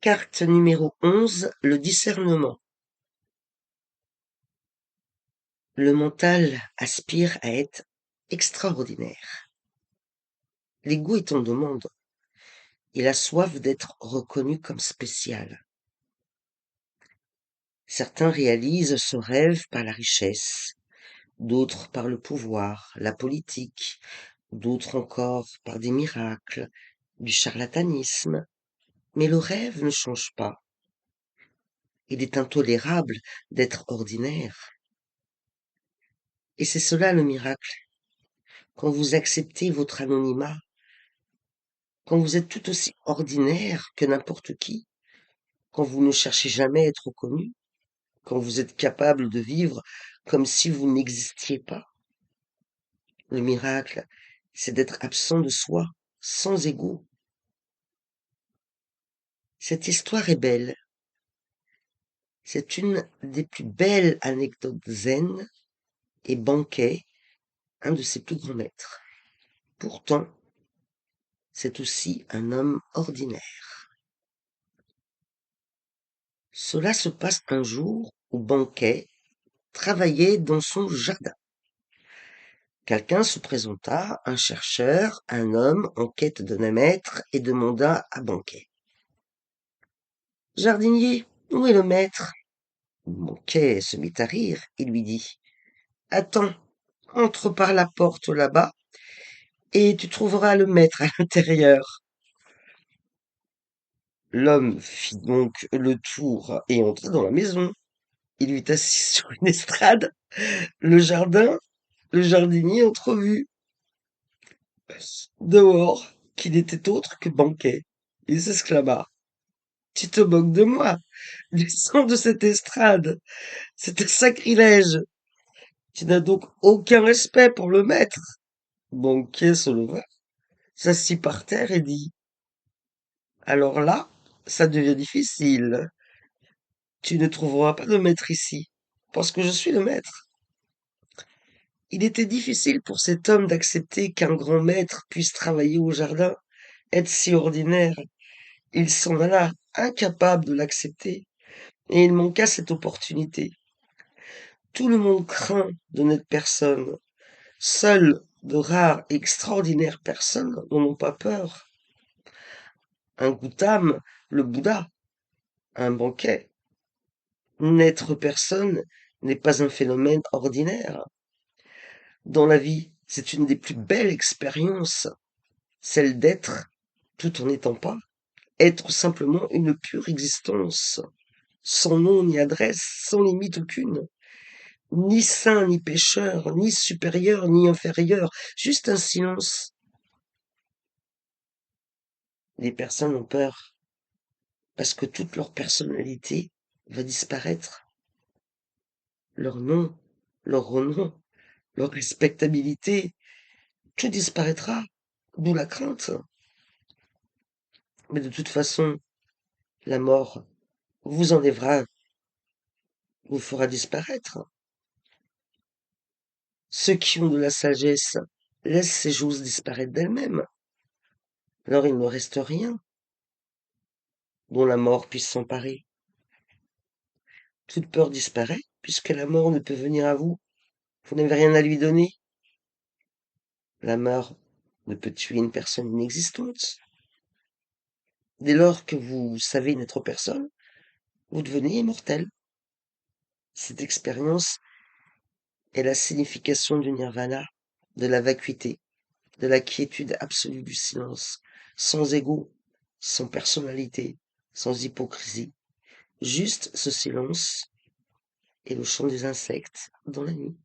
Carte numéro 11, le discernement. Le mental aspire à être extraordinaire. L'ego est en demande. Il a soif d'être reconnu comme spécial. Certains réalisent ce rêve par la richesse, d'autres par le pouvoir, la politique, d'autres encore par des miracles, du charlatanisme. Mais le rêve ne change pas. Il est intolérable d'être ordinaire. Et c'est cela le miracle. Quand vous acceptez votre anonymat, quand vous êtes tout aussi ordinaire que n'importe qui, quand vous ne cherchez jamais à être reconnu, quand vous êtes capable de vivre comme si vous n'existiez pas. Le miracle, c'est d'être absent de soi, sans ego. Cette histoire est belle. C'est une des plus belles anecdotes zen et Bankei, un de ses plus grands maîtres. Pourtant, c'est aussi un homme ordinaire. Cela se passe un jour où Bankei travaillait dans son jardin. Quelqu'un se présenta, un chercheur, un homme en quête d'un maître, et demanda à Bankei. Jardinier, où est le maître? Bankei se mit à rire et lui dit. Attends, entre par la porte là-bas, et tu trouveras le maître à l'intérieur. L'homme fit donc le tour et entra dans la maison. Il eut assis sur une estrade, le jardin, le jardinier entrevu. Dehors, qui n'était autre que Bankei. Il s'exclama. Tu te moques de moi. Descends de cette estrade. C'est un sacrilège. Tu n'as donc aucun respect pour le maître. Bankei se leva, s'assit par terre et dit. Alors là, ça devient difficile. Tu ne trouveras pas de maître ici, parce que je suis le maître. Il était difficile pour cet homme d'accepter qu'un grand maître puisse travailler au jardin, être si ordinaire. Il s'en alla, incapable de l'accepter, et il manqua cette opportunité. Tout le monde craint d'honnêtes personnes. Seules de rares et extraordinaires personnes n'en ont pas peur. Un Gautame, le Bouddha, un banquet. N'être personne n'est pas un phénomène ordinaire. Dans la vie, c'est une des plus belles expériences, celle d'être, tout en n'étant pas, être simplement une pure existence, sans nom ni adresse, sans limite aucune, ni saint ni pécheur, ni supérieur ni inférieur, juste un silence. Les personnes ont peur, parce que toute leur personnalité va disparaître. Leur nom, leur renom, leur respectabilité, tout disparaîtra, d'où la crainte. Mais de toute façon, la mort vous enlèvera, vous fera disparaître. Ceux qui ont de la sagesse laissent ces choses disparaître d'elles-mêmes. Alors il ne reste rien dont la mort puisse s'emparer. Toute peur disparaît, puisque la mort ne peut venir à vous. Vous n'avez rien à lui donner. La mort ne peut tuer une personne inexistante. Dès lors que vous savez n'être personne, vous devenez immortel. Cette expérience est la signification du nirvana, de la vacuité, de la quiétude absolue du silence, sans ego, sans personnalité, sans hypocrisie. Juste ce silence et le chant des insectes dans la nuit.